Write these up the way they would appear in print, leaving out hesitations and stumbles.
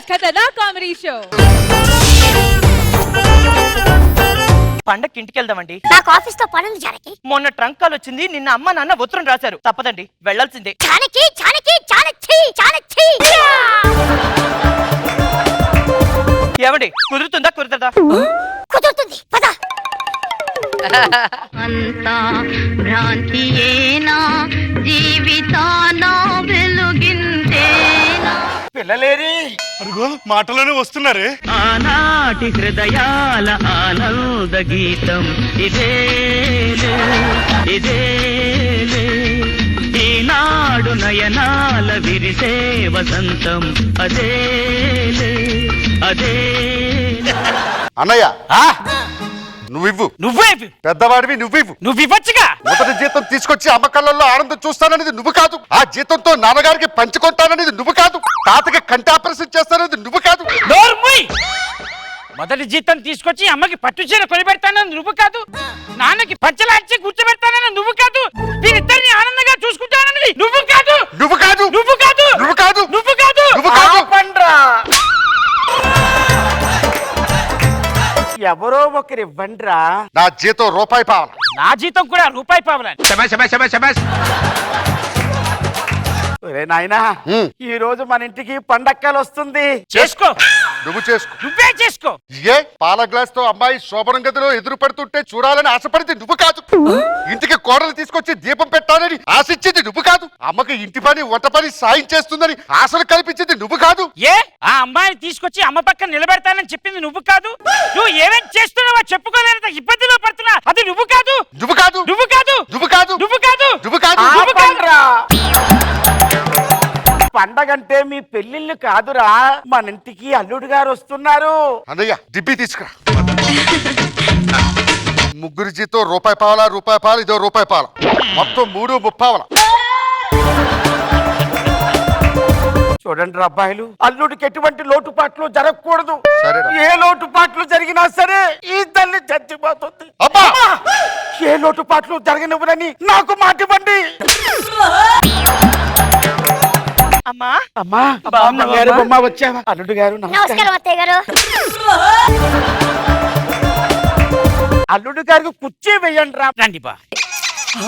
ఖతర్నా comedy show. పండక్కి ఇంటికి వెళ్దామండి. నాకు ఆఫీస్ తో పనుంది జానకి. మొన్న ట్రంక్ కాల్ వచ్చింది, నిన్న అమ్మ నాన్న ఉత్తరం రాశారు. తప్పదండి, వెళ్ళాల్సిందే. జానకి జానకి జానకి జానకి ఏమండి, కుదురుతుందా కుదరదా? కుదురుతుంది, పద. అంతా భ్రాంతియేనా, జీవితాన వెలుగిందేనా. పిల్లలేరి అరుగో మాటలోనే వస్తున్నారే. ఆనాటి హృదయాల ఆనంద గీతం ఇదేలే ఇదేలే, ఈనాడు నయనాల విరిసే వసంతం అదేలే అదేలే. అన్నయ్య నువ్వివ్వు. నువ్వే పెద్దవాడివి నువ్వివ్వు. నువ్వివ్వచ్చుగా. మొదటి జీతం తీసుకొచ్చి అమ్మ కళ్ళల్లో ఆనందం చూస్తాననేది నువ్వు కాదు. ఆ జీతంతో నాన్నగారికి పంచుకుంటాననేది నువ్వు కాదు. తాతకి కంటి ఆపరేషన్ చేస్తాననేది నువ్వు కాదు. నోర్ముయ్! మొదటి జీతం తీసుకొచ్చి అమ్మకి పట్టు చీర కొనిపెడతానని నువ్వు కాదు, నాన్నకి పంచలాంచి కూర్చోబెడతానని నువ్వు కాదు, వీరిద్దరిని ఆనందంగా చూసుకుంటానని నువ్వు కాదు. నువ్వు కాదు. నువ్వు కాదు. నువ్వు కాదు. నువ్వు కాదు. నువ్వు కాదు. ఎవరో ఒకరు ఇవ్వండిరా. నా జీతం రూపాయి పావాలి. నా జీతం కూడా రూపాయి పావలని. ఒరే నాయనా, ఈ రోజు మన ఇంటికి పండక్కలు వస్తుంది. చేసుకో. నువ్వు చేసుకో. నువ్వే చేసుకో. ఏ పాల గ్లాస్ తో అమ్మాయి శోభనం గదిలో ఎదురు పడుతుంటే చూడాలని ఆశపడింది నువ్వు కాదు. ఇంటికి కోడలు తీసుకొచ్చి దీపం పెట్టాలని ఆశించింది నువ్వు కాదు. అమ్మకి ఇంటి పని వంట పని సాయం చేస్తుందని ఆశలు కల్పించింది నువ్వు కాదు. ఏ ఆ అమ్మాయిని తీసుకొచ్చి అమ్మ పక్కన నిలబెడతానని చెప్పింది నువ్వు కాదు. నువ్వు ఏమేం చేస్తున్నావో చెప్పుకోలేనంత ఇబ్బందిలో పడుతున్నా అది నువ్వు కాదు. నువ్వు కాదు. నువ్వు కాదు. నువ్వు కాదు. నువ్వు కాదు. నువ్వు కాదు. నువ్వు కాదురా. పండగంటే మీ పెళ్లిళ్ళు కాదురా, మన ఇంటికి అల్లుడు గారు వస్తున్నారు. అన్నయ్య డిబ్బి తీసుకురా. ముగ్గురి జీతం రూపాయి పావాలా, రూపాయి పాలు, ఇదో రూపాయి పాల, మొత్తం 3.30. చూడండి అబ్బాయిలు, అల్లుడికి ఎటువంటి లోటుపాట్లు జరగకూడదు. సరేరా. ఏ లోటుపాట్లు జరిగినా సరే ఈ తల్లి చచ్చిపోతుంది. అబ్బా! ఏ లోటుపాట్లు జరగనివ్వనని నాకు మాటివ్వండి. అమ్మా అమ్మా, బాగున్నావా? గారు బొమ్మ వచ్చావా? అల్లుడు గారు నమస్కారం అత్తయ్య గారు. అల్లుడు గారికి కుర్చీ వెయ్యండి రా. రండి బా.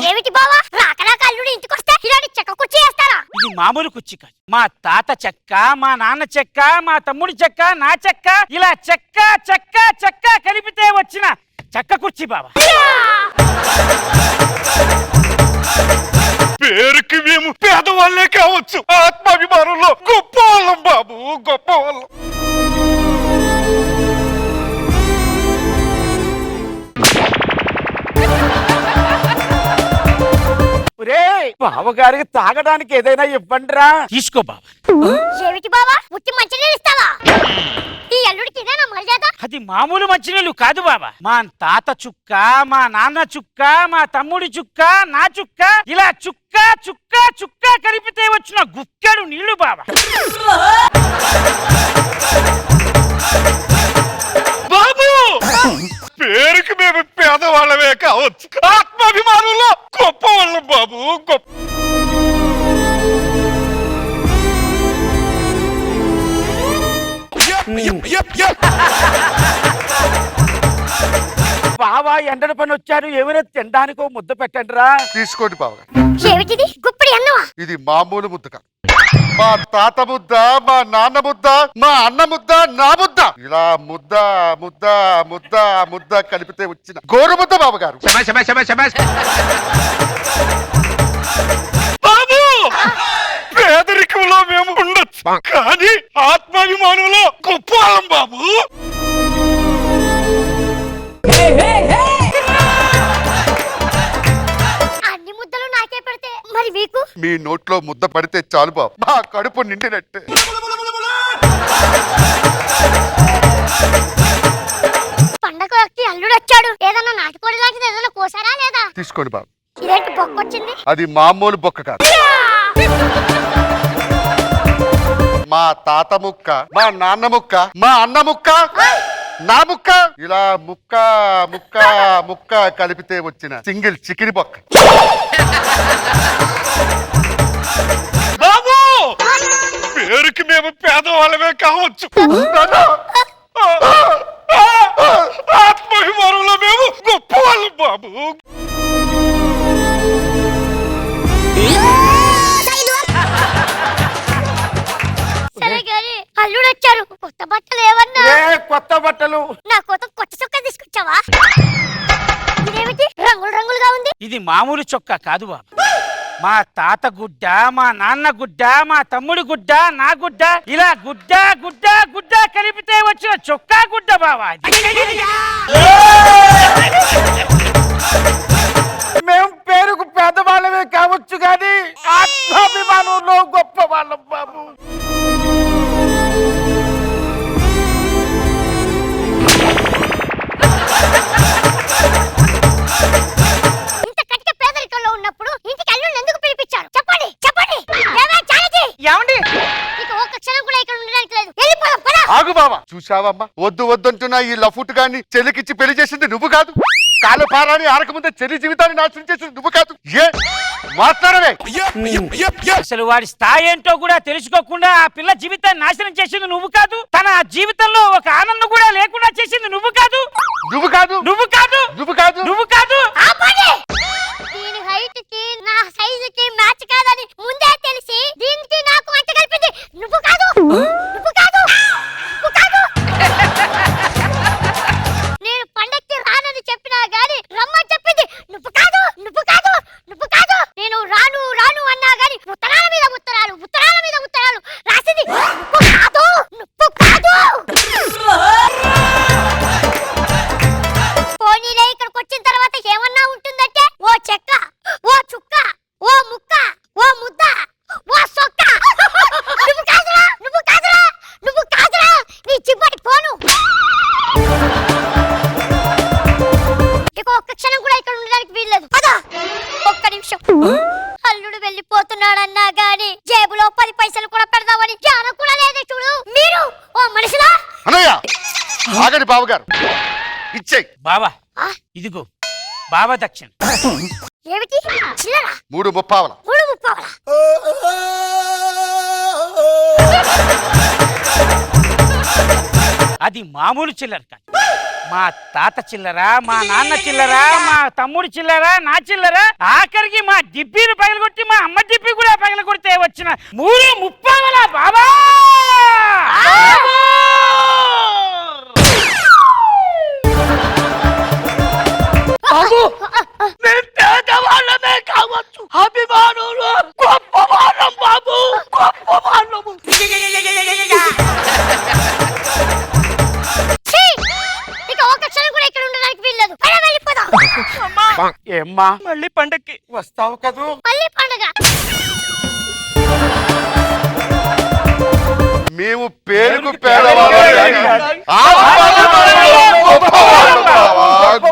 ఏమిటి బావా, రాకరాక అల్లుడు ఇంటికి వస్తే ఇలాంటి చెక్క కుర్చీ వేస్తారా? ఇది మామూలు కుర్చీ కాదు. మా తాత చెక్క, మా నాన్న చెక్క, మా తమ్ముడి చెక్క, నా చెక్క, ఇలా చెక్క చెక్క చెక్క కలిపితే వచ్చిన చెక్క కుర్చీ బాబా. పేరుకి మేము పేదవాళ్లే కావచ్చు, ఆత్మాభిమానంలో గొప్ప వాళ్ళం బాబు, గొప్ప వాళ్ళం. బావగారికి తాగడానికి ఏదైనా ఇవ్వండి రా. తీసుకో బాబా. ఏమిటి బావా, ఉత్తి మంచినీళ్ళు ఇస్తావా? ఈ అల్లుడికి ఇదేనా మర్యాద? అది మామూలు మంచినీళ్ళు కాదు బాబా. మా తాత చుక్క, మా నాన్న చుక్క, మా తమ్ముడి చుక్క, నా చుక్క, ఇలా చుక్క చుక్క చుక్క కలిపితే వచ్చిన గుక్కెడు నీళ్లు బాబా. బాబు పేరుకి మేము పేదవాళ్ళమే కావచ్చు, ఆత్మాభిమానంలో గొప్ప వాళ్ళం బాబు, గొప్ప. బావా ఎండల పని వచ్చారు, ఏమైనా తినడానికో ముద్ద పెట్టండి రా. తీసుకోండి బావగారు. ఏమిటిది, గుప్పిడి అన్నవా? ఇది మామూలు ముద్ద కాదు. మా తాత ముద్ద, మా నాన్న ముద్ద, మా అన్న ముద్ద, నా ముద్ద, ఇలా ముద్ద ముద్ద ముద్ద ముద్ద కలిపితే వచ్చిన గోరు ముద్ద బాబుగారు. బాబు పేదరికంలో మేము ఉండొచ్చు, కానీ ఆత్మాభిమానంలో గొప్ప వాళ్ళం బాబు. అన్ని ముద్దలు నాకే పెడితే మరి మీకు? మీ నోట్లో ముద్ద పడితే చాలు బాబు, మా కడుపు నిండినట్టే. పండగకి అల్లుడు వచ్చాడు, ఏదన్నా నాటుకోడి లాంటిది ఏదన్నా కోసారా లేదా? తీసుకోండి బాబు. ఇదేంటి బొక్కొచ్చింది? అది మామూలు బొక్క కాదు. మా తాత ముక్క, మా నాన్న ముక్క, మా అన్న ముక్క, నా ముక్క, ఇలా ముక్క ముక్క ముక్క కలిపితే వచ్చిన సింగిల్ చికిరి బొక్క. బాబు పేరుకి మేము పేదవాళ్ళమే కావచ్చు, ఆత్మాభిమానంలో మేము గొప్పవాళ్ళం బాబు. సరే గాని అల్లుడు వచ్చారు, కొత్త బట్టలు ఏమన్నా? కొత్త బట్టలు నా కోసం కొత్త చొక్కా తీసుకొచ్చావా? ఇదేమిటి రంగులు రంగులుగా ఉంది? ఇది మామూలు చొక్కా కాదు బాబా. మా తాత గుడ్డ, మా నాన్న గుడ్డ, మా తమ్ముడి గుడ్డ, నా గుడ్డ, ఇలా గుడ్డ గుడ్డ గుడ్డ కలిపితే వచ్చిన చొక్కా గుడ్డ బావా. మేము పేరుకు పేదవాళ్ళమే కావచ్చు కానీ ఆత్మాభిమానంలో గొప్ప వాళ్ళం బాబు. ఇంత కట్ట పేదరికంలో ఉన్నప్పుడు ఇంటికి అల్లుడు ఎందుకు పిలిపించారు? చెప్పండి చెప్పండి. ఏమే చాలజీ, ఏమండి? ఇక ఒక్క క్షణం కూడా ఇక్కడ ఉండడానికి లేదు. వెళ్ళిపోదాం పద. ఆగు బాబా, చూసావమ్మా, వద్దు వద్దంటున్నా ఈ లఫుట్ గాని చెల్లికిచ్చి పెళ్లి చేసింది నువ్వు కాదు. కాలపారాన్ని ఆరకముందే చెల్లి జీవితాన్ని నాశనం చేసింది నువ్వు కాదు. ఏ మాట్లాడవే? అసలు వాడి స్థాయి ఏంటో కూడా తెలుసుకోకుండా ఆ పిల్ల జీవితాన్ని నాశనం చేసింది నువ్వు కాదు. తన జీవితంలో ఒక ఆనందం కూడా లేకుండా చేసింది నువ్వు కాదు. నువ్వు కాదు, నువ్వు కాదు, నువ్వు కాదు, నువ్వు కాదు. ఆపండి. దీని హైట్ కి నా సైజ్ కి మ్యాచ్ కాదని ముందే తెలిసి దీనికి నాకు అంట కలిపింది నువ్వు కాదు, నువ్వు కాదు, నువ్వు కాదు. నేను పండక్కి రానని చెప్పినా గాని రమ్మని చెప్పింది నువ్వు కాదు, నువ్వు కాదు, నువ్వు కాదు. నేను రాను రాను అన్నా గాని ఉత్తరాల మీద ఉత్తరాలు, ఉత్తరాల మీద ఉత్తరాలు రాసింది నువ్వు కాదు, నువ్వు కాదు. పోనీలే, ఇక్కడికి వచ్చిన తర్వాత ఏమన్నా ఉంటుందంటే ఓ చెక్క, ఓ చుక్క, ఓ ముక్క, ఓ ముద్ద, ఓ సొక్క. నువ్వు కాదురా, నువ్వు కాదురా, నువ్వు కాదురా, నీ చిబ్బడి పోను. ఇక ఒక్క క్షణం కూడా ఇక్కడ ఉండడానికి వీల్లేదు. పదా, ఒక్క నిమిషం. అల్లుడు వెళ్ళిపోతున్నాడన్నా గాని జేబులో 10 పైసలు కూడా పెడదామని జ్ఞానం కూడా లేదే చూడు. మీరు ఓ మనిషిలా? అన్నయ్య ఆగండి బావగారు, ఇచ్చేయి. బావా ఆ? ఇదిగో బాబా దక్షిణ. ఏమిటి చిల్లరా? 3 ముప్పావల. 3 ముప్పావలా? అది మామూలు చిల్లర కాదు. మా తాత చిల్లర, మా నాన్న చిల్లర, మా తమ్ముడి చిల్లర, నా చిల్లర, ఆఖరికి మా డిబ్బీని పగలగొట్టి మా అమ్మ డిబ్బీ కూడా పగలగొడితే వచ్చిన 3 ముప్పావల బాబా. మేము పేదవాళ్ళమే కావచ్చు, అభిమానంలో గొప్పవాళ్ళం బాబు, గొప్పవాళ్ళము. ఛీ! ఇక ఒక్క క్షణం కూడా ఇక్కడ ఉండడానికి వీల్లేదు. పద, వెళ్ళిపోదాం. ఏమ్మా మళ్ళీ పండక్కి వస్తావు కదూ? మళ్ళీ పండుగ. మేము పేరుకు పేదవాళ్ళం కానీ ఆత్మాభిమానంలో గొప్పవాళ్ళం బావా,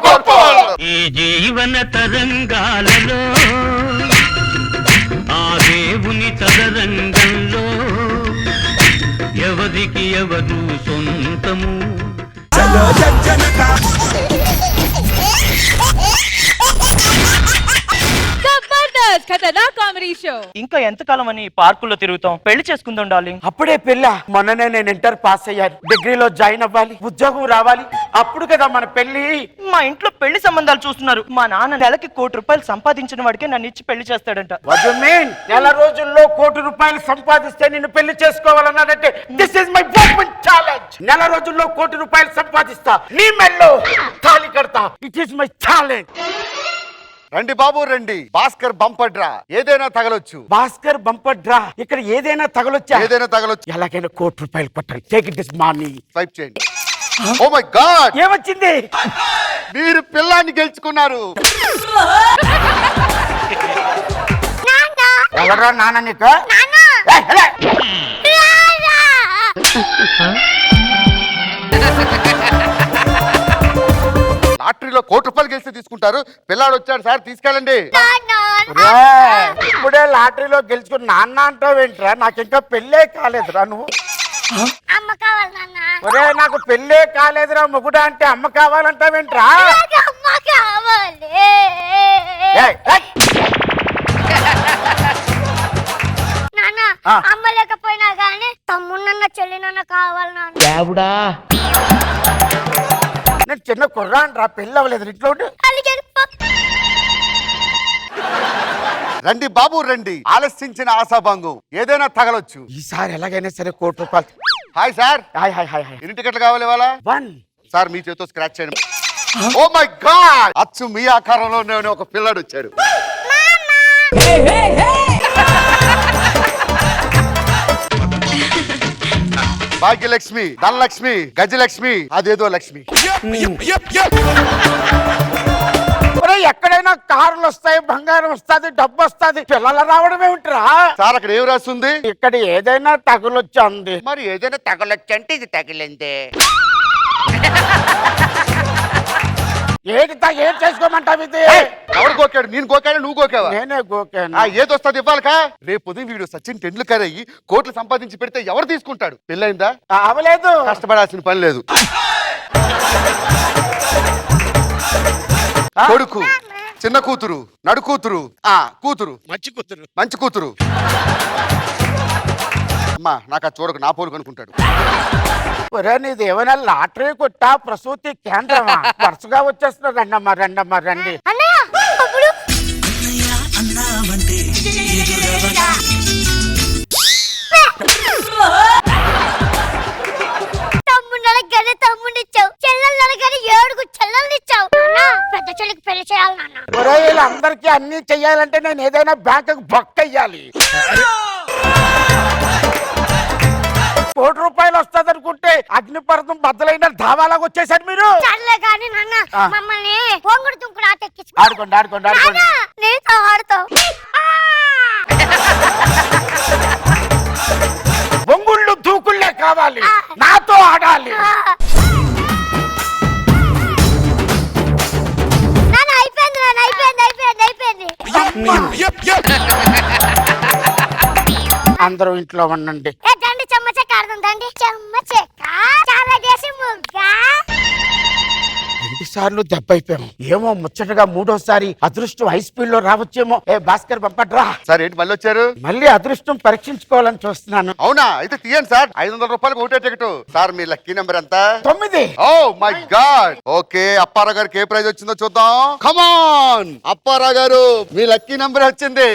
గొప్పవాళ్ళం. ఈ జీవన తరంగాలలో ఆ దేవుని తదరంగంలో ఎవరికి ఎవరు సొంతము. ఖతర్నాక్ కామెడీ షో. ఇంకా ఎంతకాలం అని పార్కుల్లో తిరుగుతాం? పెళ్లి చేసుకుందాం డార్లింగ్. అప్పుడే పెళ్ళా? మొన్ననే నేను ఇంటర్ పాస్ అయ్యాను, డిగ్రీలో జాయిన్ అవ్వాలి, ఉద్యోగం రావాలి, అప్పుడు కదా మన పెళ్లి. మా ఇంట్లో పెళ్లి సంబంధాలు చూస్తున్నారు. మా నాన్న నెలకి ₹1 కోటి సంపాదించిన వాడికే నన్ను ఇచ్చి పెళ్లి చేస్తాడంట. What do you mean? నెల రోజుల్లో ₹1 కోటి సంపాదిస్తే నిన్ను పెళ్లి చేసుకోవాలన్నాడంటే this is my open challenge. నెల రోజుల్లో ₹1 కోటి సంపాదిస్తా, నీ మెల్లో తాళి కడతా. It is my challenge. రండి బాబు రండి, భాస్కర్ బంపర్ డ్రా, ఏదైనా తగలొచ్చు. భాస్కర్ బంపర్ డ్రా, ఇక్కడ ఏదైనా తగలొచ్చా? ఏదైనా తగలొచ్చు. ఎలాగైనా ₹1 కొట్టాలి. Take it this morning. Type చేయండి. ఓ మై గాడ్, ఏమొచ్చింది? మీరు పిల్లాన్ని గెలుచుకున్నారు. నాన్న, ఎవరా నాన్న నీకు? నాన్న, ఏయ్, హెలే. నాన్న. లాటరీలో ₹1 గెలిస్తే తీసుకుంటారు. పిల్లాడు వచ్చాడు సార్, తీసుకెళ్ళండి. ఒరేయ్, ఇప్పుడే లాటరీలో గెలుచుకుని నాన్న అంటావేంట్రా? నాకు ఇంకా పెళ్ళే కాలేదురా. నువ్వు అమ్మ కావాలి నాన్న. ఒరే, నాకు పెళ్ళే కాలేదురా. మొగుడా అంటే అమ్మ కావాలంటావేంట్రా? నాకు అమ్మ కావాలి. ఏయ్, ఏయ్. నాన్న, ఆ. అమ్మ లేకపోయినా గానీ అన్న చెల్లినన్న కావాలి నాన్న. నేను చిన్న కుర్రాన్ రా, పెళ్ళి అవ్వలేదు, ఇంట్లో ఉండు. అలాగే పో. రండి బాబు రండి, ఆలస్యించిన ఆశాభంగం ఏదైనా తగలొచ్చు. ఈసారి ఎలాగైనా సరే ₹1,00,000. Hi sir, hi hi hi hi. ఎన్ని టికెట్లు కావాలి ఇవాళ? 1. సార్ మీ చేతితో స్క్రాచ్ చేయండి. ఓ మై గాడ్, అచ్చు మీ ఆకారంలో నేను ఒక పిల్లాడు వచ్చాడు. భాగ్యలక్ష్మి, ధనలక్ష్మి, గజలక్ష్మి, అదేదో లక్ష్మి. ఎక్కడైనా కార్లు వస్తాయి, బంగారం వస్తుంది, డబ్బు వస్తుంది, పిల్లలు రావడం ఏమిట్రా? సార్ అక్కడ ఏం రాస్తుంది? ఇక్కడ ఏదైనా తగులొచ్చింది. మరి ఏదైనా తగలొచ్చంటే ఇది తగిలిందే. ఏది ఏం చేసుకోమంటావు ఇది? ఎవరు గోకాడు? నేను గోకాడు, నువ్వు గోకావా? నేనే గోకాను. ఏదొస్తుంది ఇవ్వాలకా? రేపు ఉదయం వీడు సచిన్ టెండూల్కర్ అయ్యి కోట్లు సంపాదించి పెడితే ఎవరు తీసుకుంటాడు? పెళ్ళైందా? అవలేదు. కష్టపడాల్సిన పని లేదు. కొడుకు, చిన్న కూతురు, నడు కూతురు, కూతురు, మంచి కూతురు. అమ్మా నాకు ఆ చూడకు, నా పోరు కనుకుంటాడు. ఒరే నీది ఏమైనా లాటరీ కొట్టా, ప్రసూతి కేంద్రమా? వరుసగా వచ్చేస్తున్నా. రండమ్మా రండమ్మా రండి. అన్నయ్య అప్పుడు తమ్ముడు తమ్ముడిచ్చావు, చెల్లెలు అనగానే 7 చెల్లెల్నిచ్చావు. పెద్ద చెల్లికి పెళ్లి చేయాలి నాన్న. ఒరే వీళ్ళందరికీ అన్ని చెయ్యాలంటే నేను ఏదైనా బ్యాంకుకు బొక్కెయ్యాలి. ₹1,00,000 వస్తుంది అనుకుంటే అగ్నిపర్వతం బద్దలైన ధావాలాగా వచ్చేసారు మీరు. సర్లే కానీ నాన్న, మమ్మల్ని పొంగుడు తుంకుడు ఆట ఎక్కించు. ఆడుకోండి ఆడుకోండి ఆడుకోండి. నీతో ఆడుతావు. బొంగుళ్ళు దూకుళ్ళే కావాలి, నాతో ఆడాలి. నాన్న అయిపోయింది నాన్న, అయిపోయింది అయిపోయింది అయిపోయింది. అందరూ ఇంట్లో ఉండండి. దండి చెమ్మచెక్క ఆడదాం. దండి చెమ్మచెక్క చాలా చేసి ముగ్గా. 2 సార్లు దెబ్బ అయిపోయాము. ఏమో ముచ్చటగా 3వసారి అదృష్టం హై స్పీడ్ లో రావచ్చేమో. భాస్కర్ పంపడ్రా. సార్ ఏంటి మళ్ళీ వచ్చారు? మళ్ళీ అదృష్టం పరీక్షించుకోవాలని చూస్తున్నాను. అవునా? అయితే తీయండి సార్, 500 రూపాయలకు ఒకటే టికెట్. సార్ మీ లక్కీ నెంబర్ ఎంత? 9. Oh my god. Okay, Apparao గారికి ఏ ప్రైజ్ వచ్చిందో చూద్దాం. కమాన్ అప్పారావు గారు, మీ లక్కీ నెంబర్ వచ్చింది.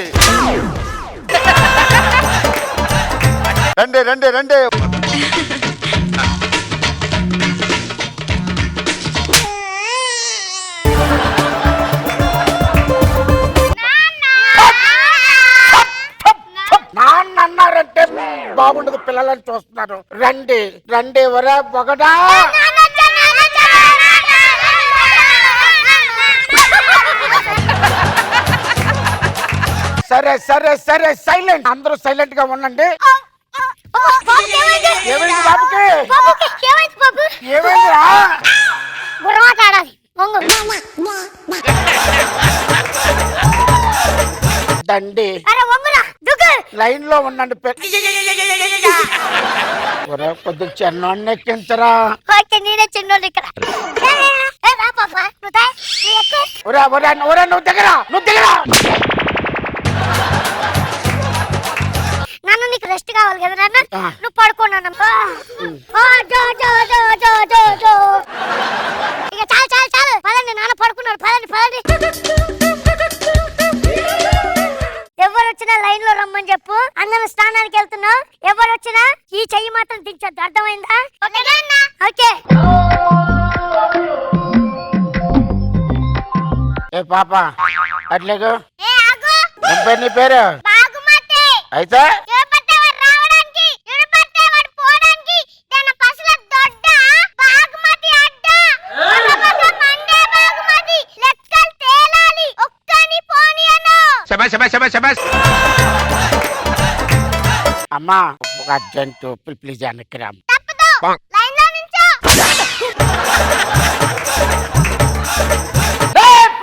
రండి రండి రండి. నాన్న అన్నారంటే బాగుండదు, పిల్లలని చూస్తున్నారు. రండి రండి. ఒరే ఒకడా. సరే సరే సరే సైలెంట్, అందరూ సైలెంట్ గా ఉండండి. ఏమైంది బాబుకి? ఏమైంది బాబు? ఏమైందిరా? గుర్రమాట ఆడాలి. దండి లైన్ లో ఉండండి. కొద్దిగా చిన్నోడిని ఎక్కించరా. నేనే చిన్నోడు ఇక్కడ. నువ్వు దగ్గర నాన్న నీకు రెస్ట్ కావాలి కదా నాన్న, నువ్వు పడుకున్నాను. ఇక చాలు చాలు చాలు, పదండి నాన్న పడుకున్నాడు. పదండి పదండి. ఎవరు వచ్చినా లైన్ లో రమ్మని చెప్పు. అందరం స్నానానికి వెళ్తున్నావు. ఎవరు వచ్చినా ఈ చెయ్యి మాత్రం దించొద్దు, అర్థమైందా? ఓకే. ఏ పాప అట్లేగు. నీ పేరు అయితే అమ్మా ఒక అర్జెంట్ ప్లీజ్ వెనక్కిరామ్.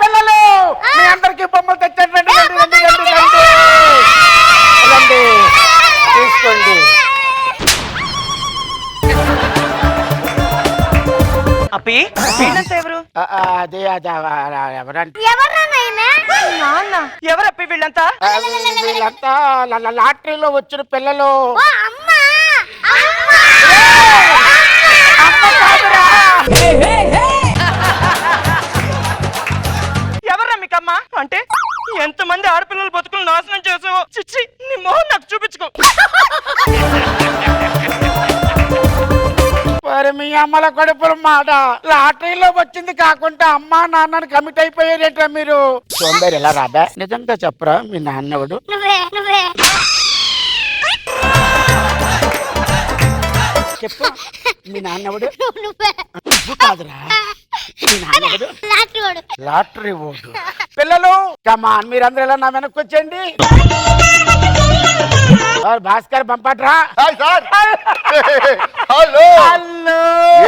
పిల్లలు మీ అందరికి బొమ్మలు తెచ్చండి. రండి రండి రండి రండి రండి తీసుకోండి. అప్పి వీళ్ళంతా ఎవరు? అదే అదే ఎవరంటే నాన్న. ఎవరప్పి వీళ్ళంతా? వీళ్ళంతా లాటరీలో వచ్చిన పిల్లలు. అమ్మా ఎవర్రా మీకమ్మా అంటే ఎంతమంది ఆడపిల్లల బతుకులు నాశనం చేసావో చిచ్చి నీ మొహం నాకు చూపించుకో. మరి మీ అమ్మల కడుపుల మాట లాటరీలో వచ్చింది కాకుండా అమ్మా నాన్నని కమిట్ అయిపోయారేట్రా మీరు? సోంబేరు ఎలా రాదా? నిజంగా చెప్పరా మీ నాన్నవుడు? నువ్వే చెప్పు మీ నాన్నవుడు? నువ్వే నువ్వు కాదురా మీ నాన్నవుడు లాటరీ వాడు. లాటరీ ఓడు. పిల్లలు కమాన్ మీరందరూ ఎలా నా వెనక్కి వచ్చేయండి. భాస్కర్ పంపట్రా. Hi sir. హలో. హలో.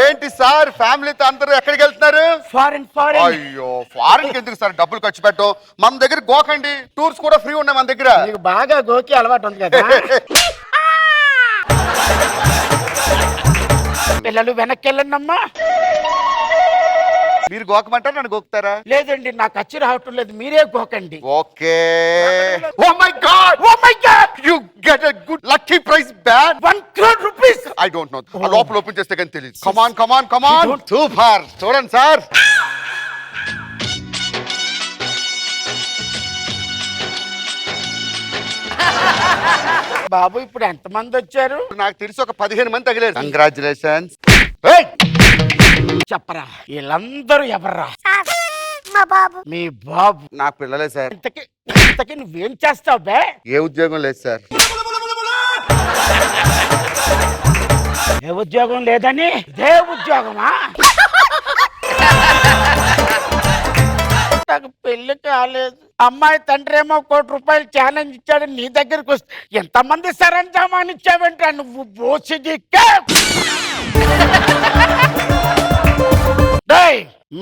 ఏంటి సార్ ఫ్యామిలీతో అందరూ ఎక్కడికి వెళ్తున్నారు? ఫారెన్ అయ్యో ఫారెన్ ఎందుకు సార్ డబ్బులు ఖర్చు పెట్టం? మన దగ్గర గోకండి, టూర్స్ కూడా ఫ్రీ ఉన్నాయి మన దగ్గర. నీకు బాగా గోకి అలవాటు ఉంది కదా. పిల్లలు వెనక్కి వెళ్ళండి అమ్మా. మీరు గోకమంటారు, నన్ను గోకుతారా? లేదండి నాకు వచ్చి రావటం లేదు, మీరే గోకండి. Okay. Oh my god, oh my god, you get a good lucky prize ban 1 crore rupees. I don't know. ఆ లోపల ఓపెన్ చేస్తే కానీ తెలియదు. కమాన్ కమాన్ కమాన్. సూపర్. చూడండి సార్. బాబు ఇప్పుడు ఎంతమంది వచ్చారు? నాకు తెలిసి ఒక 15 మంది తగిలేదు. కంగ్రాచులేషన్స్. చెప్పరా వీళ్ళందరూ ఎవర్రా? సార్, మా బాబు. మీ బాబు. నా పిల్లలే సార్. ఇంతకీ నువ్వేం చేస్తావు బే? ఏ ఉద్యోగం లేదు సార్. ఏ ఉద్యోగం లేదని ఇదే ఉద్యోగమా? నాకు పెళ్లి కాలేదు. అమ్మాయి తండ్రి ఏమో ₹1 కోటి ఛాలెంజ్ ఇచ్చాడు, నీ దగ్గరికి వస్తే ఎంతమంది సరంజామాని ఇచ్చావంటా నువ్వు బోసిడి.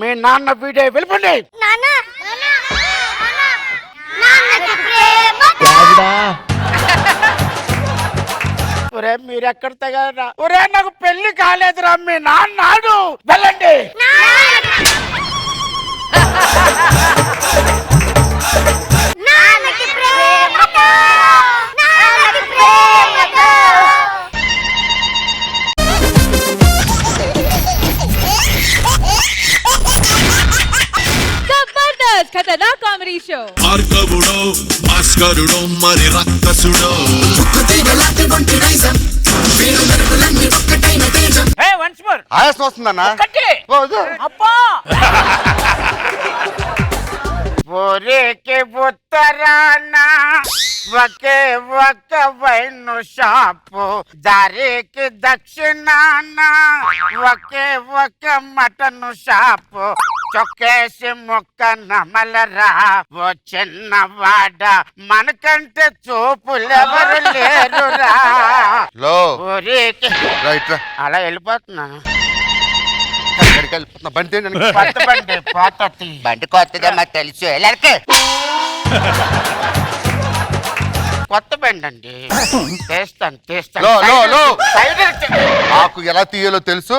మీ నాన్న వీడియో వెళ్ళిపోండి. ఒరే మీరెక్కడ తగారా? ఒరే నాకు పెళ్లి కాలేదురా, మీ నాన్నాడు. వెళ్ళండి. జబర్దస్త్ ఖతర్నాక్ కామెడీ షో. భార్గవుడో భాస్కరుడో మరి రక్కసుడో వన్స్ మోర్. ఆయాసం వస్తుందన్నా. అబ్బా ఒరేకే ఉత్తరాన ఒకే ఒక వైన్ షాపు, దారికి దక్షిణాన ఒకే ఒక మటన్ షాపు. చొక్కేసి మొక్క నమలరా ఓ చిన్నవాడ, మనకంటే చూపులెవరు లేరురా. ఒరేకే అలా వెళ్ళిపోతున్నాను. బండి కొత్త బండి పోతుంది. బండి కొత్తగా మాకు తెలుసు. కొత్త బండి అండి. తీస్తాను నాకు ఎలా తీయాలో తెలుసు.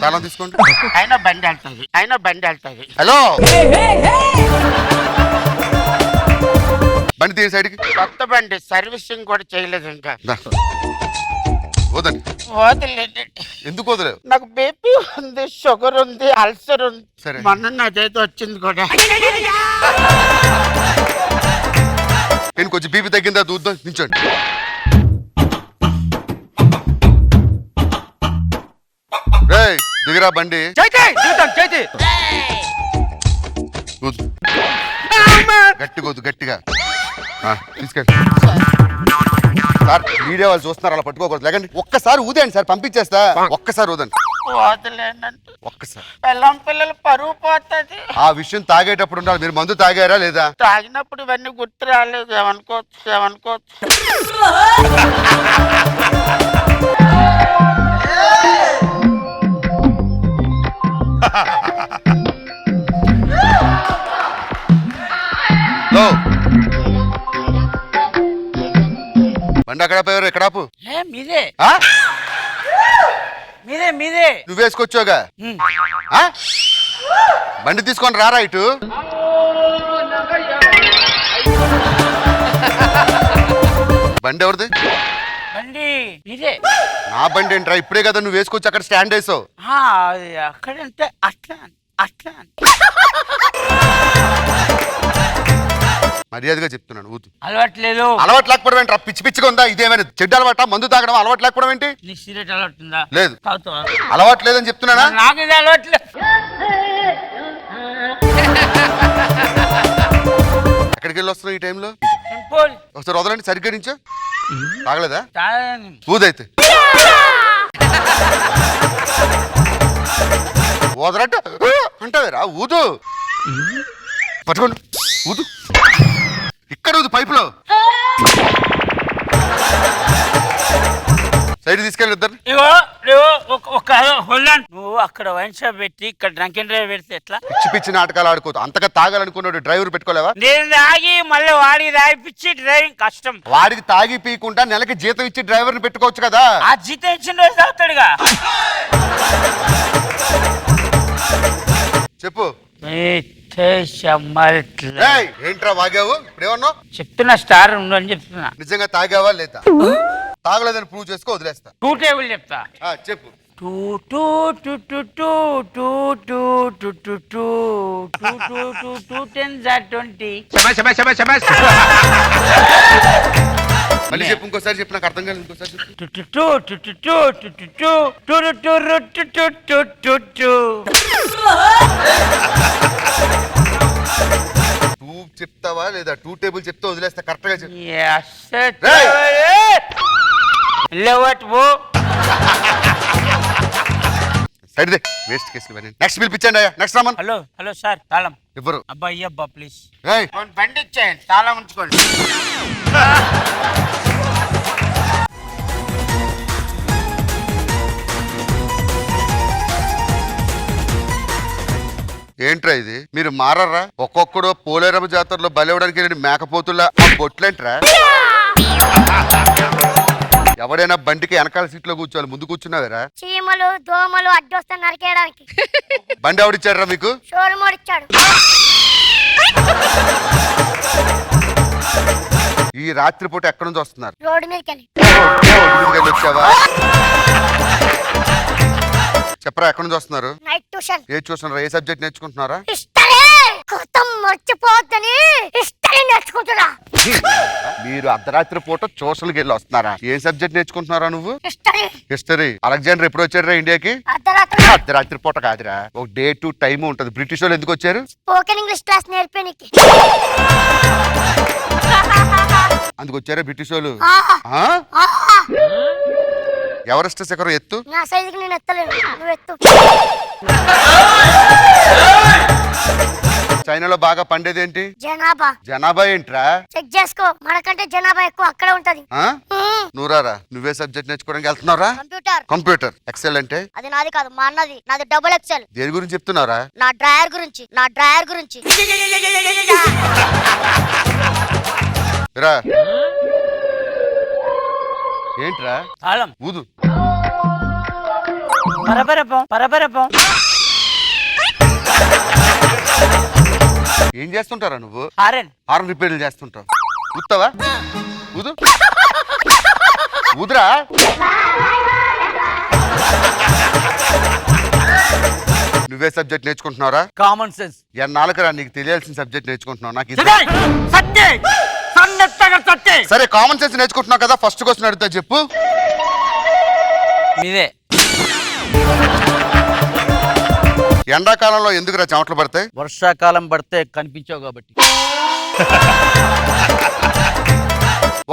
తాళం తీసుకోండి. అయినా బండి వెళ్తుంది. హలో బండి తీయ సైడ్కి. కొత్త బండి సర్వీసింగ్ కూడా చేయలేదు ఇంకా. వదండి. వదిలేండి. ఎందుకు వదలేవు? నాకు బీపీ ఉంది, షుగర్ ఉంది, అల్సర్ ఉంది. సరే. మొన్న నాదైతే వచ్చింది కూడా. నేను కొంచెం బీపీ తగ్గిందా చూద్దాం. నించోండి. రేయ్ దిగిరా బండి. వద్దు. గట్టిగా వద్దు, గట్టిగా తీసుకెళ్ళి. సార్ మీడియా వాళ్ళు చూస్తున్నారు, అలా పట్టుకోకూడదు. లేకండి ఒక్కసారి ఊదేయండి సార్, పంపించేస్తా. ఒక్కసారి ఊదండి. వదిలేనంటే ఒక్కసారి. పిల్లలు పరువు పోతుంది. ఆ విషయం తాగేటప్పుడు ఉండాలి. మీరు మందు తాగారా లేదా? తాగినప్పుడు ఇవన్నీ గుర్తు రాలేదు. ఏమనుకోవచ్చు. బండి అక్కడ పోయారు, ఎక్కడ ఆపు. మీదే ఆ? మీదే నువ్వు వేసుకొచ్చావుగా. ఆ? బండి తీసుకొని రారా ఇటు. బండి ఎవరిది? బండి ఇదే. నా బండి ఏంట్రా? ఇప్పుడే కదా నువ్వు వేసుకొచ్చి అక్కడ స్టాండ్ వేసావు. అది అక్కడంటే అట్లా అట్లా. మర్యాదగా చెప్తున్నాను ఊదు. అలవాట్లేదు. అలవాటు లేకపోవడం ఏంట్రా? పిచ్చి పిచ్చిగా ఉందా? ఇదేమైనా చెడ్డ అలవాట? మందు తాగడం అలవాటు లేకపోవడం ఏంటి? నీ సిగరెట్ అలవాటుందా? లేదు. తాగుతావా? అలవాటు లేదని చెప్తున్నానా? నాకు ఇది అలవాట్లేదు. ఎక్కడికి వెళ్ళి వస్తున్నావు ఈ టైంలో? టెంపుల్. ఒకసారి వదలండి, సరిగ్గా నుంచో. తాగలేదా? తాగను. ఊదైతే వదలంట అంటావేరా? ఊదు, పట్టుకోండి, ఊదు. ఇక్కడ ఊదు, పైపులో. సైడ్ తీసుకెళ్ళి ఇద్దరు. ఇగో ఒక హోల్డ్. నువ్వు అక్కడ వైన్ షాప్ పెట్టి ఇక్కడ డ్రంక్ అండ్ డ్రైవ్ పెడితే ఎట్లా? పిచ్చి పిచ్చి నాటకాలు ఆడుకోదు. అంతగా తాగాలనుకున్నాడు డ్రైవర్ పెట్టుకోలేవా? నేను తాగి మళ్ళీ వాడికి తాగిపించి డ్రైవింగ్ కష్టం. వాడికి తాగి పీకుండా నెలకి జీతం ఇచ్చి డ్రైవర్ ని పెట్టుకోవచ్చు కదా. ఆ జీతం ఇచ్చిన రోజు తాగుతాడుగా. చెప్పు. ఏంట్రా వాగావు? ఇప్పుడేమన్నావు? చెప్తున్నా స్టార్ ఉండు అని చెప్తున్నా. నిజంగా తాగావా లేదా? తాగలేదని ప్రూవ్ చేసుకో, వదిలేస్తా. 2 టేబుల్ చెప్తా. చెప్పు. 2 10s are 20. మళ్ళీ చెప్పు, ఇంకోసారి చెప్పు. నాకు అర్థం కాలేదు, ఇంకోసారి చెప్పు. టూ చెప్తావా లేదా? 2 టేబుల్ చెప్తా, వదిలేస్తా. కరెక్ట్ గా చెప్పు. సైడ్ వేస్ట్ కేసులు. నెక్స్ట్ పిలిపించండి అయ్యా. నెక్స్ట్ రామన్. హలో సార్, తాళం ఎవరు? అబ్బాయి అబ్బా ప్లీజ్. బండి ఇచ్చేయండి, తాళం ఉంచుకోండి. ఏంట్రా ఇది? మీరు మారరా? ఒక్కొక్కడు పోలేరమ్మ జాతరలో బలివడానికి మేకపోతుల్లా బొట్లేంట్రా? ఎవడైనా బండికి వెనకాల సీట్లో కూర్చోవాలి, ముందు కూర్చున్నావేరా? చీమలు దోమలు అడ్డొస్తా నరికేయడానికి. బండి ఎవడిచ్చారా మీకు? షోరూమ్ ఇచ్చాడు. ఈ రాత్రిపూట ఎక్కడి నుంచి వస్తున్నారు? రోడ్డు మీదకి వచ్చావా? చెప్పరా, ఎక్కడి నుంచి వస్తున్నారు? Night tuition. ఏ చూస్తున్నారా? ఏ సబ్జెక్ట్ నేర్చుకుంటున్నారా? హిస్టరీ. కొత్త మర్చిపోద్దని హిస్టరీ నేర్చుకుంటున్నా. మీరు అర్ధరాత్రి పూట ట్యూషన్కి వెళ్ళి వస్తున్నారా? ఏ సబ్జెక్ట్ నేర్చుకుంటున్నారా నువ్వు? హిస్టరీ. హిస్టరీ. అలెగ్జాండర్ ఎప్పుడు వచ్చారా ఇండియాకి? అర్ధరాత్రి. అర్ధరాత్రి పూట కాదురా, ఒక డే టు టైం ఉంటది. బ్రిటిష్ వాళ్ళు ఎందుకు వచ్చారు? స్పోకెన్ ఇంగ్లీష్ క్లాస్ నేర్పేనికి. అందుకు వచ్చారా బ్రిటిష్ వాళ్ళు? ఎవరెస్ట్ శిఖరం ఎత్తు. నా సైజుకి నేను ఎత్తలేను, నువ్వు ఎత్తు. చైనాలో బాగా పండేది ఏంటి? జనాభా. జనాభా ఏంట్రా? చెక్ చేసుకో, మనకంటే జనాభా ఎక్కువ అక్కడే ఉంటది. నువ్వురారా, నువ్వే సబ్జెక్ట్ నేర్చుకోవడానికి వెళ్తున్నారా? కంప్యూటర్. కంప్యూటర్. ఎక్సెల్ అంటే? అది నాది కాదు, మా అన్నది. నాది డబుల్ ఎక్సెల్. దేని గురించి చెప్తున్నారా? నా డ్రాయర్ గురించి. నా డ్రాయర్ గురించి. రా. ఏంట్రా? తాళం ఊదు. పరపరపం. ఏం చేస్తుంటారా నువ్వు? హారన్ రిపేర్లు చేస్తుంటావు. ఊతావా? ఊదు. ఊదురా. నువ్వే సబ్జెక్ట్ నేర్చుకుంటున్నారా? Common sense. ఎన్నాళ్ళకరా నీకు తెలియాల్సిన సబ్జెక్ట్ నేర్చుకుంటున్నావు? నాకు సరే, కామన్ సెన్స్ నేర్చుకుంటున్నావు కదా, ఫస్ట్ క్వశ్చన్ అడుగుతా, చెప్పు. మీదే. ఎండాకాలంలో ఎందుకురా చెమటలు పడతాయి? వర్షాకాలం పడితే కనిపించావు కాబట్టి.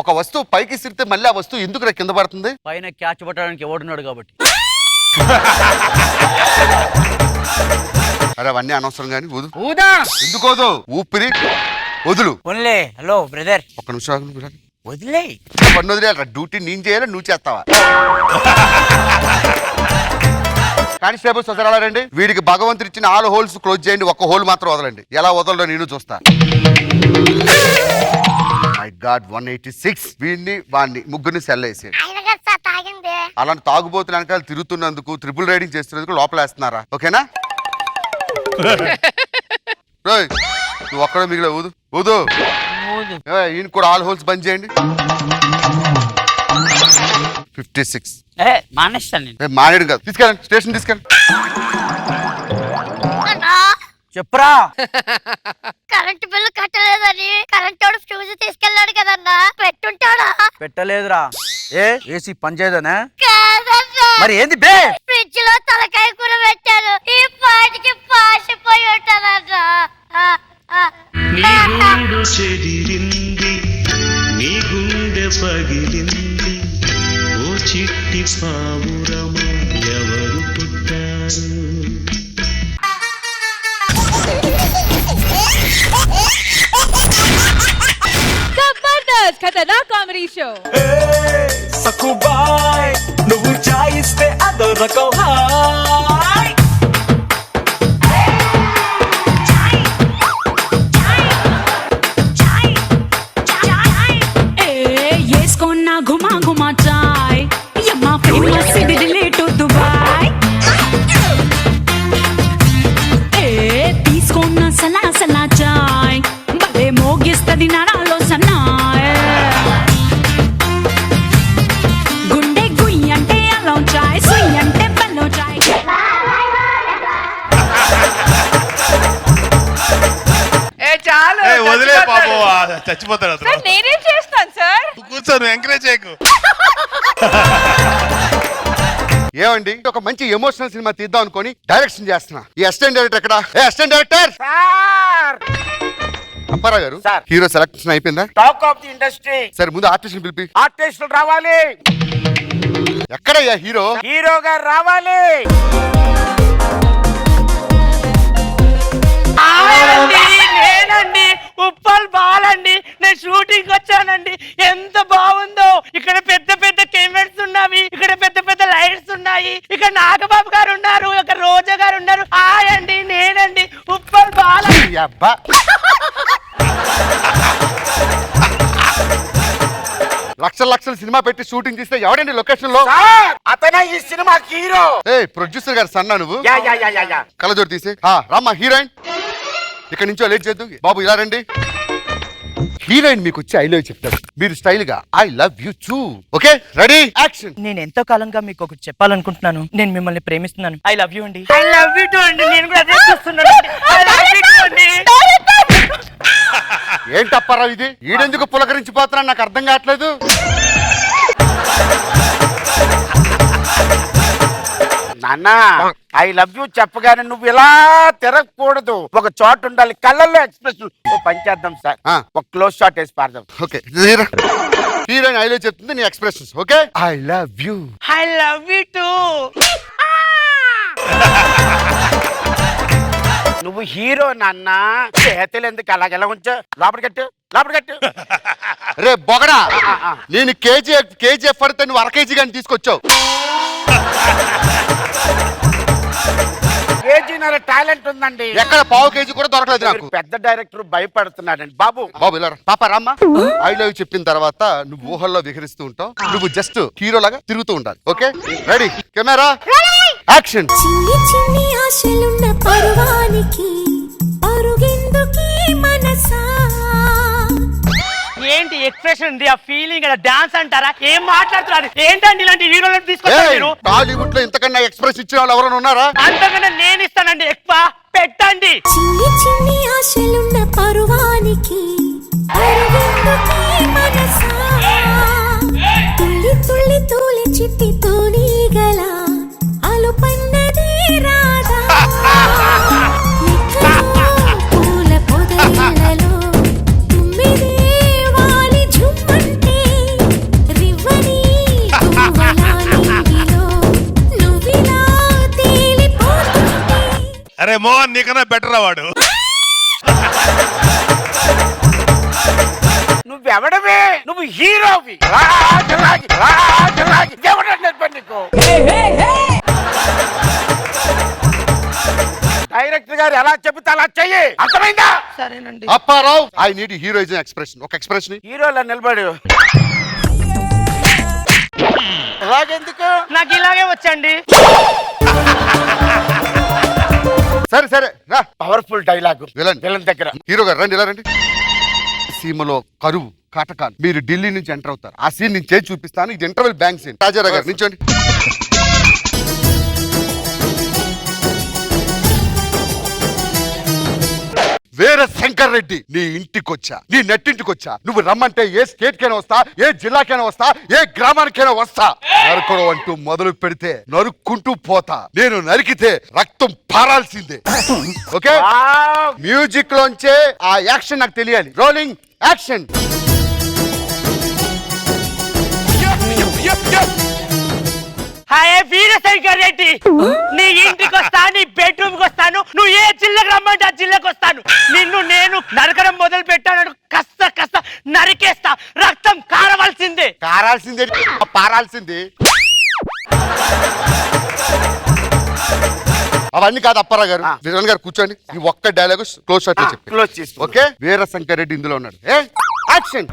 ఒక వస్తువు పైకి సిరితే మళ్ళీ ఆ వస్తువు ఎందుకురా కింద పడుతుంది? పైన క్యాచ్ పట్టడానికి ఎవడున్నాడు కాబట్టి. అరే అవన్నీ అనవసరం కానీ ఊదు. ఊదా. ఎందుకోదు? ఊపిరి వదులు. హలో బ్రదర్, ఒక్క నిమిషం వదిలే. పన్ను వదిలేరా? డ్యూటీ నేను చేయాలి, నువ్వు చేస్తావా? కానిస్టేబుల్స్ వదలాలండి. వీడికి భగవంతుడు ఇచ్చిన 4 హోల్స్ క్లోజ్ చేయండి, 1 హోల్ మాత్రం వదలండి. ఎలా వదలడో నేను చూస్తా. My God, 186. వీడిని వాడిని ముగ్గురిని సెల్ వేసేయండి. అలాంటి తాగుబోతులు వెనకాల తిరుగుతున్నందుకు, ట్రిపుల్ రైడింగ్ చేస్తున్నందుకు లోపల వేస్తున్నారా? ఓకేనా? నువ్వు ఒక్కడే మిగిలిన ఊదు. ఊదు. ఈయన కూడా 4 హోల్స్ బంద్ చేయండి. 56. మానేస్తాను నేను. మానేడు కాదు, తీసుకెళ్ళండి స్టేషన్ తీసుకెళ్ళండి. అన్నా చెప్పురా. కరెంట్ బిల్లు కట్టలేదని కరెంట్ వాడు ఫ్యూజ్ తీసుకెళ్ళాడు కదన్నా, పెట్టుంటాడా? పెట్టలేదురా. ఏసీ పనిచేయదనా? కాదన్నా, మరి ఏంది బే? ఫ్రిడ్జ్ లో తలకాయ కూర పెట్టాను, ఈ పాటికి పాసిపోయి ఉంటానన్నా. నీ గూడు చెదిరింది, నీ గుండె పగిలింది, ఓ చిట్టి పావురము ఎవరు పుట్టారు? జబర్దస్త్ ఖతర్నాక్ కామెడీ షో. సక్కుబాయ్ నువ్వు చాయిస్తే అదో రకం హాయ్. ఏస్కొన్నా ఘుమా ఘుమా చాయ్ యమ్మా ఫేమస్ ఇది రిలేట్ టు దుబాయ్. తీసుకున్న సలా సలా చాయ్ భలే మోగిస్తది నరాలో సన్నాయ్. గుండె గుయ్యి అంటే అలో చాయ్, సుయ్యి అంటే బల్లో చాయ్. చాలు వదిలే పాపం, చచ్చిపోతాడు అతను. సార్ నేనేం చేస్తాను సార్? కూర్చోను, ఎంకరేజ్ చేయకు. ఏమండి, ఒక మంచి ఎమోషనల్ సినిమా తీద్దాం అనుకొని డైరెక్షన్ చేస్తున్నా. ఈ అసిస్టెంట్ డైరెక్టర్ ఎక్కడ? అసిస్టెంట్ డైరెక్టర్ అప్పారావు గారు, సార్. హీరో సెలెక్షన్ అయిపోయిందా? Talk of the industry. సరే ముందు ఆర్టిస్ట్ పిలిపి. ఆర్టిస్టులు రావాలి, ఎక్కడయ్యా హీరో? హీరో గారు రావాలి. నేనండి ఉప్పల్ బాలండి. నేను షూటింగ్ వచ్చానండి. ఎంత బాగుందో. ఇక్కడ పెద్ద పెద్ద కెమెరాస్ ఉన్నాయి, ఇక్కడ పెద్ద పెద్ద లైట్స్ ఉన్నాయి, ఇక్కడ నాగబాబు గారు ఉన్నారు, ఇక్కడ రోజా గారు ఉన్నారు. అండి నేనండి ఉప్పల్ బాల. అబ్బా, లక్షల లక్షల సినిమా పెట్టి షూటింగ్ తీస్తే ఎవడండి లొకేషన్ లో? సార్, అతనే ఈ సినిమా హీరో. ప్రొడ్యూసర్ గారు సన్నా నువ్వు? Yeah yeah yeah yeah yeah. కలజోడు తీసి రామ్మా హీరోయిన్. ఇక్కడ నుంచో లేట్ చేద్దు బాబు, ఇలా రండి. హీరోయిన్ మీకు వచ్చి ఐ లవ్ చెప్తాడు, మీరు స్టైల్ గా I love you two. Okay ready action. నేను ఎంతో కాలంగా మీకు ఒకటి చెప్పాలనుకుంటున్నాను. నేను మిమ్మల్ని ప్రేమిస్తున్నాను. ఐ లవ్ యూ అండి. ఐ లవ్ యూ టూ అండి. నేను కూడా అదే చూస్తున్నాను. ఐ లవ్ యూ టూ అండి. ఏంటప్పారావు ఇది? ఈడెందుకు పులకరించిపోతున్నా నాకు అర్థం కావట్లేదు. నాన్న ఐ లవ్ యూ చెప్పగానే నువ్వు ఇలా తిరగకూడదు, ఒక చోట ఉండాలి, కళ్ళల్లో ఎక్స్ప్రెషన్. ఓ పని చేద్దాం సార్, ఒక క్లోజ్ షాట్ వేసి పాడదాం. ఓకే హీరోయిన్ ఐ లవ్ చెప్తుంది, నీ expressions. Okay I love you. I love you two. నువ్వు హీరో నాన్న, చేతులు ఎందుకు అలాగెలా ఉంచా? లోపల కట్టు, లోపల కట్టు. రే బొగడా, నేను కేజీఎఫ్ పడితే నువ్వు అర కేజీ కానీ తీసుకొచ్చావు. కేజీన్నర టాలెంట్ ఉందండి. ఎక్కడ పావు కేజీ కూడా దొరకలేదు నాకు. పెద్ద డైరెక్టర్ భయపడుతున్నాడండి బాబు. బాబు ఇలా పాప రామ్మా. ఐ లవ్ చెప్పిన తర్వాత నువ్వు ఊహల్లో విహరిస్తూ ఉంటావు, నువ్వు జస్ట్ హీరో లాగా తిరుగుతూ ఉండాలి. Okay ready camera action. చిన్ని చిన్ని ఆశలున్న పరువానికి పరుగెందుకీ మనసా. ఏంటి ఎక్స్ప్రెషన్ ఉంది, ఆ ఫీలింగ్, డాన్స్ అంటారా? ఏం మాట్లాడుతున్నారు? ఏంటండి ఇలాంటి హీరోలను తీసుకొచ్చారు మీరు? టాలీవుడ్ లో ఇంతకన్నా ఎక్స్ప్రెస్ ఇచ్చే వాళ్ళు ఎవరైనా ఉన్నారా? అంతకన్నా నేను ఇస్తానండి ఎక్కువ. పెట్టండి. చిన్ని చిన్ని ఆశలున్న పరువానికి పరుగెందుకీ మనసా. తుల్లి తుల్లి తూలి చిట్టి తూలిగల అలుపన్నది రాధా. పూల పొదలలో తుమ్మిదే వాలి ఝుమ్మంటే రివ్వని తువ్వలా నీలో నువ్విలా తేలిపోతుంటే. అరే మోహన్, నీకన్నా బెటర్ వాడు. నువ్వెవడవే? నువ్వు హీరోవి. నీకు డైరెక్టర్ గారు ఎలా చెబితే అలా చెయ్యి, అర్థమైందా? సరేనండి. Apparao I need heroism expression. ఒక ఎక్స్ప్రెషన్. హీరోలో నిలబడు. అలాగెందుకు? నాకు ఇలాగే వచ్చండి. సరే సరే రా. పవర్ఫుల్ డైలాగ్ విలన్ విలన్ దగ్గర. హీరో గారు రండి, ఇలా రండి. సీమలో కరువు కాటకాలు. మీరు ఢిల్లీ నుంచి ఎంటర్ అవుతారు. ఆ సీన్ నేను చేసి చూపిస్తాను. ఇది ఇంటర్వెల్ బ్యాంక్ సీన్. రాజారావు గారు నిల్చోండి. వీర శంకర్ రెడ్డి నీ ఇంటికొచ్చా, నీ నెట్టింటికొచ్చా. నువ్వు రమ్మంటే ఏ స్టేట్ కైనా వస్తా, ఏ జిల్లాకైనా వస్తా, ఏ గ్రామానికైనా వస్తా. నరుకోవడం అంటూ మొదలు పెడితే నరుక్కుంటూ పోతా. నేను నరికితే రక్తం పారాల్సిందే. ఓకే, మ్యూజిక్ లోంచే ఆ యాక్షన్ నాకు తెలియాలి. Rolling action. Hi Veerashankar Reddy, నీ ఇంటికి వస్తా, నీ బెడ్రూమ్ కి వస్తాను. నువ్వు ఏ జిల్లాకు రమ్మంటే ఆ జిల్లాకు వస్తాను. నిన్ను నేను నరకడం మొదలు పెట్టాను. కస్త నరికేస్తా. రక్తం కారవలసిందే. కారాల్సిందే, పారాల్సిందే. అవన్నీ కాదు అప్పారావు గారు. విజయన్ గారు కూర్చోండి. ఈ ఒక్క డైలాగ్ క్లోజ్ షాట్ చెప్పి. ఓకే, వీరశంకర్ రెడ్డి ఇందులో ఉన్నాడు. యాక్షన్.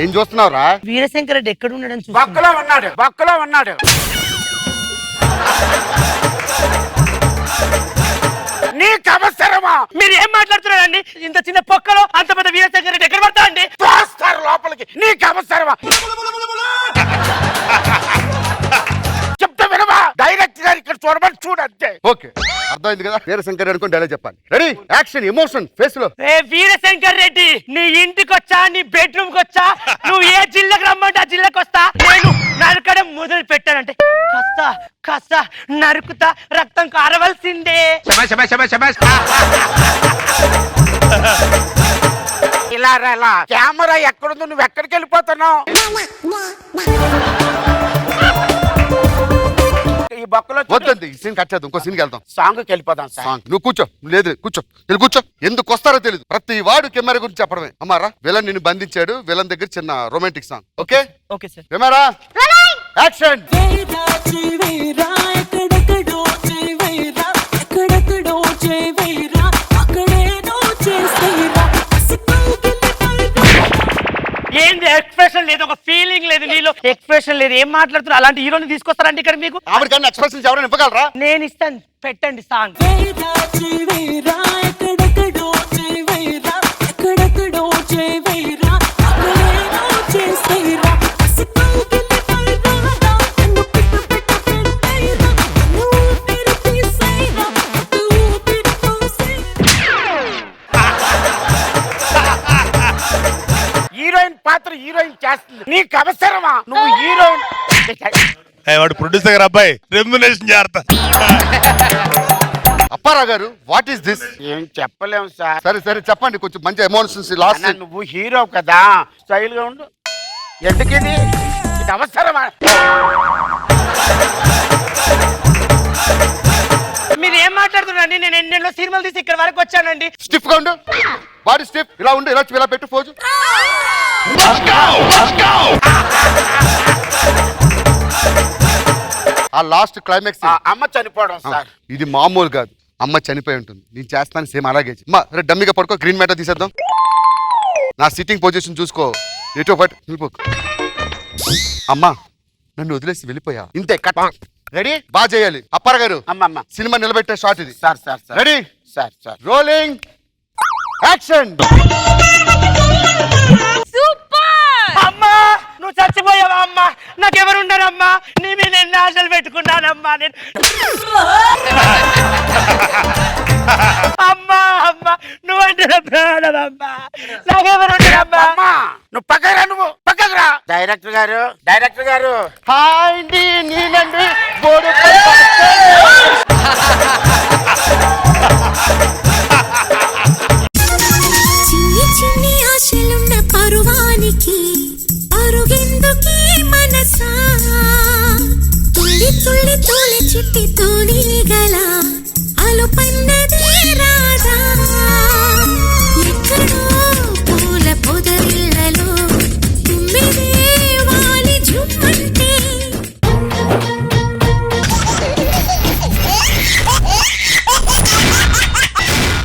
ఏం చూస్తున్నావురా? వీరశంకర్ రెడ్డి ఎక్కడ ఉన్నాడని బొక్కలో ఉన్నాడు. నీకు అవసరమా? మీరు ఏం మాట్లాడుతున్నారండి? ఇంత చిన్న పొక్కలో అంత పెద్ద వీరశంకర్ రెడ్డి ఎక్కడ పడతా అండి? తోస్తారు లోపలికి. నీకు అవసరమా? చెప్తా వినవా? డైరెక్ట్ గా ఇక్కడ చూడమని చూడంతే. ఓకే, అర్థమైంది కదా. వీరశంకర్ రెడ్డి అనుకుని డైలాగ్ చెప్పాలి. Ready action. ఎమోషన్ ఫేస్ లో. వీరశంకర్ రెడ్డి, నీ ఇంటికి వచ్చా, నీ బెడ్రూమ్ కి వచ్చా. నువ్వు ఏ జిల్లాకు రమ్మంటే ఆ జిల్లాకు వస్తా. నేను నరకడం మొదలు పెట్టానంటే కస్త నరుకుతా. రక్తం కారవలసిందే. ఇలా కెమెరా ఎక్కడుందో, నువ్వు ఎక్కడికి వెళ్ళిపోతున్నావు? ఈ బొక్కలో వద్దండి, ఈ సీన్ కట్ చేద్దాం. ఇంకో సీన్కి వెళ్దాం. సాంగ్ కి వెళ్ళిపోదాం. సాంగ్. నువ్వు కూర్చో. లేదు కూర్చో, వెళ్ళి కూర్చో. ఎందుకు వస్తారో తెలియదు. ప్రతి వాడు కెమెరా గురించి చెప్పడమే. అమ్మారా, విలన్ నిన్ను బంధించాడు. విలన్ దగ్గర చిన్న romantic song. Okay okay sir. Camera action. ఏంది ఎక్స్ప్రెషన్ లేదు, ఒక ఫీలింగ్ లేదు, నీలో ఎక్స్ప్రెషన్ లేదు. ఏం మాట్లాడుతున్నారు? అలాంటి హీరోని తీసుకొస్తారండి ఇక్కడ మీకు? ఆవిడకన్నా ఎక్స్ప్రెషన్స్ ఎవరైనా ఇవ్వగలరా? నేను ఇస్తాను, పెట్టండి సాంగ్. హీరోయిన్ పాత్ర హీరోయిన్ చేస్తుంది. నీకు అవసరమా? నువ్వు హీరోయిన్. వాడు ప్రొడ్యూసర్ గారు అబ్బాయి రెమ్యునరేషన్ చేస్తా. అప్పారావు గారు, వాట్ ఈస్ దిస్? ఏం చెప్పలేము సార్. సరే సరే చెప్పండి. కొంచెం మంచి ఎమోషన్స్. లాస్ట్ నువ్వు హీరో కదా, స్టైల్ గా ఉండు. ఎందుకని ఇది అవసరమా? మీరు ఏం మాట్లాడుతున్నారండి? నేను ఎన్నెన్నో సినిమాలు తీసి ఇక్కడ వరకు వచ్చానండి. స్టిఫ్ గా ఉండు. Body stiff. ఇలా ఉండు. ఇలా పెట్టు పోజు. ఆ లాస్ట్ క్లైమాక్స్. అమ్మ చనిపోవడం సార్. ఇది మామూలు కాదు. అమ్మ చనిపోయి ఉంటుంది. నేను చేస్తాను సేమ్ అలాగే. డమ్మిగా పడుకో. గ్రీన్ మ్యాటర్ తీసేద్దాం. నా సిట్టింగ్ పొజిషన్ చూసుకో. ఎటో పట్టు వెళ్ళిపోకు. అమ్మా, నన్ను వదిలేసి వెళ్ళిపోయా. ఇంతే కట్. రెడీ? బాగా చేయాలి. అప్పారావు గారు, అమ్మ సినిమా నిలబెట్టే షాట్ ఇది. Sir. Ready? Sir. Rolling action. Super. అమ్మా, నువ్వు చచ్చిపోయావా? అమ్మా, నాకెవరున్నారమ్మా? నీ మీద ఎన్ని ఆశలు పెట్టుకున్నానమ్మా నేను. అమ్మా నువ్వంటే నా ప్రాణం అమ్మా. నాకెవరున్నారమ్మా? నువ్వు పక్కకు రా. డైరెక్టర్ గారు హాయ్ అండి, నేనండి బోర్డు. చిన్ని చిన్ని ఆశలున్న పరువానికి అరుగెందుకే మనసా, తుళ్ళి తుళ్ళి తోలి చిట్టి తోలి గల అలుపన్నదే రాదా. ఎక్కడో పూల పొదరిళ్ళలో తుమ్మిదే వాలి జుమ్మంటే.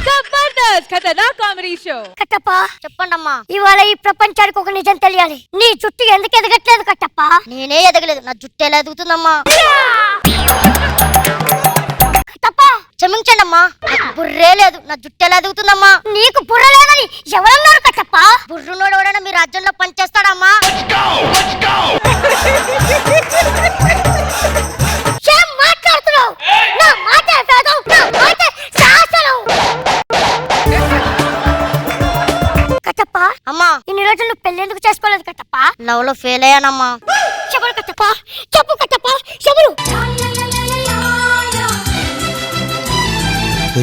జబర్దస్త్ ఖతర్నాక్ కామెడీ షో. కట్టప్ప చెప్పండమ్మా, ఇవాళ ఈ ప్రపంచానికి ఒక నిజం తెలియాలి. నీ జుట్టు ఎందుకు ఎదగట్లేదు కట్టప్ప? నేనే ఎదగలేదు, నా జుట్టు ఎలా ఎదుగుతుందమ్మా? కట్టప్ప క్షమించండి అమ్మా, నాకు బుర్రే లేదు, నా జుట్టు ఎలా ఎదుగుతుందమ్మా? నీకు బుర్ర లేదని ఎవరన్నారు కట్టప్ప? బుర్రునోడు ఎవడైనా మీ రాజ్యంలో పనిచేస్తాడమ్మా? ఏం మాట్లాడుతున్నావు? నా మాట వేదం, నా మాట శాసనం. కట్టప్ప అమ్మా, ఇన్ని రోజులు నువ్వు పెళ్లి ఎందుకు చేసుకోలేదు కట్టప్ప? లవ్ లో ఫెయిల్ అయ్యానమ్మా. చెప్పరు కట్టప్ప, చెప్పు కట్టప్ప, చెప్పరు.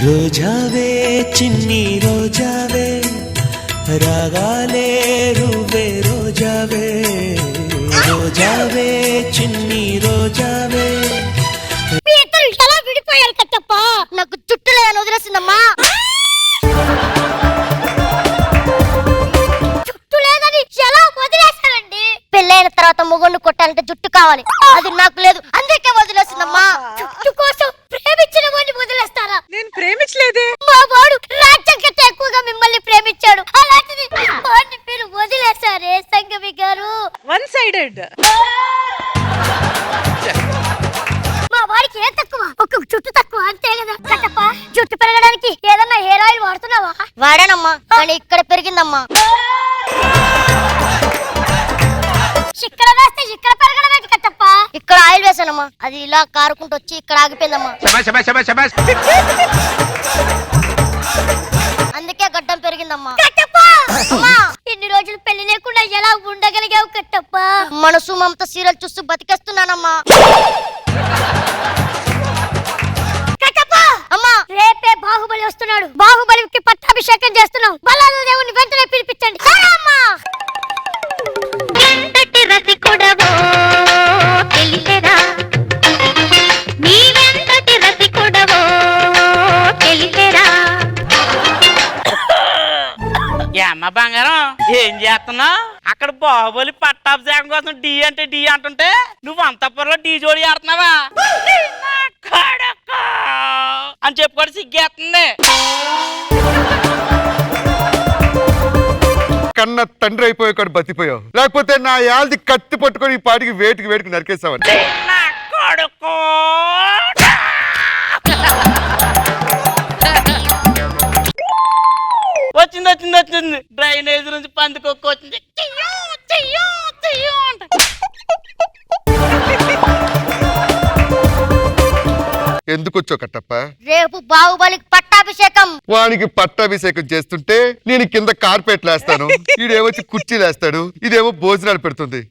రోజావే చిన్ని రోజావే, రాగాలే రువే రోజావే, రోజావే చిన్ని రోజావే. మీ ఇద్దరు ఎలా విడిపోయారు కట్టప్ప? నాకు జుట్టు లేదని వదిలేసిందమ్మా. జుట్టు లేదని ఎలా వదిలేశారండి? పెళ్ళైన తర్వాత మొగుడిని కొట్టాలంటే జుట్టు కావాలి, అది నాకు లేదు, అందుకే వదిలేసిందమ్మా. జుట్టు కోసం ప్రేమించిన వాడిని వదిలేస్తారా? నేను ప్రేమించలేదే. మా వాడు రాజ్యం కంటే ఎక్కువగా మిమ్మల్ని ప్రేమించాడు, అలాంటిది వాడిని మీరు వదిలేశారే సంగవి గారు. One sided. మా వాడికి ఏం తక్కువ? ఒక జుట్టు తక్కువ అంతే కదా కట్టప్ప. జుట్టు పెరగడానికి ఏదన్నా హెయిర్ ఆయిల్ వాడుతున్నావా? వాడానమ్మా, కానీ ఇక్కడ పెరిగిందమ్మా. ఇక్కడ వేస్తే ఇక్కడ పెరగడం ఏంటి కట్టప్ప? ఇక్కడ ఆయిల్ వేసానమ్మా, అది ఇలా కారుకుంటూ వచ్చి ఇక్కడ ఆగిపోయిందమ్మా. అందుకే గడ్డం పెరిగిందమ్మా. అమ్మా, ఇన్ని రోజులు పెళ్లి లేకుండా ఎలా ఉండగలిగావు కట్టప్ప? మనసు మమత సీరియల్ చూస్తూ బతికేస్తున్నానమ్మా. కట్టప్ప అమ్మా, రేపే బాహుబలి వస్తున్నాడు, బాహుబలికి పట్టాభిషేకం చేస్తున్నాం. బలాల దేవుని వెంటనే పిలిపించండి. అమ్మా, ఎంతటి రసికుడవో తెలియరా, నీవెంతటి రసికుడవో తెలియరా. అమ్మ బంగారం, ఏం చేస్తున్నావు? అక్కడ బాహుబలి పట్టాభిషేకం కోసం డి అంటే డి అంటుంటే నువ్వు అంతపురంలో డి జోడి ఆడుతున్నావా అని చెప్పుకొని సిగ్గేస్తుంది. కన్న తండ్రి అయిపోయాడు బతిపోయావు, లేకపోతే నా యాల్ది కత్తి పట్టుకొని ఈ పాటికి వేటికి వేటికి నరికేసావని. వచ్చింది వచ్చింది వచ్చింది, డ్రైనేజ్ నుంచి పందికొక్క వచ్చింది. ఎందుకు వచ్చావు కట్టప్ప? రేపు బాహుబలికి పట్టాభిషేకం. వానికి పట్టాభిషేకం చేస్తుంటే నేను కింద కార్పెట్లు వేస్తాను, ఈడేమొచ్చి కుర్చీలు వేస్తాడు, ఇదేమో భోజనాలు పెడుతుంది.